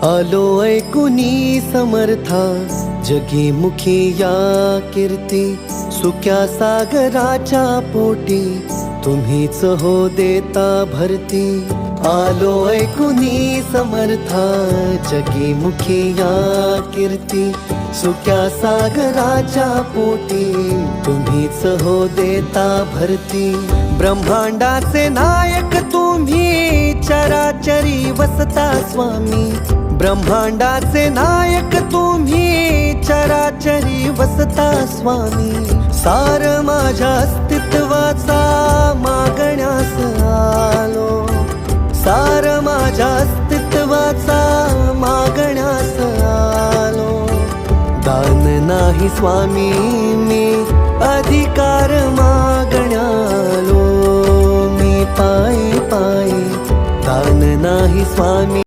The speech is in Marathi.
आलो ऐकुनी समर्था, जगी मुखी या कीर्ती. सुक्या सागराच्या पोटी तुम्हीच हो देता भरती. आलो ऐकुनी समर्था, जगी मुखी या कीर्ती. सुक्या सागराच्या पोटी तुम्हीच हो देता भरती. ब्रह्मांडाचे नायक तुम्ही, चराचरी वसता स्वामी. ब्रह्मांडाचे नायक तुम्ही, चराचरी वसता स्वामी. सार माझ्या अस्तित्वाचा मागण्यास आलो. सार माझ्या अस्तित्वाचा मागण्यास आलो. दान नाही स्वामी मी, अधिकार मागण्यालो. मी पायी पायी, दान नाही स्वामी.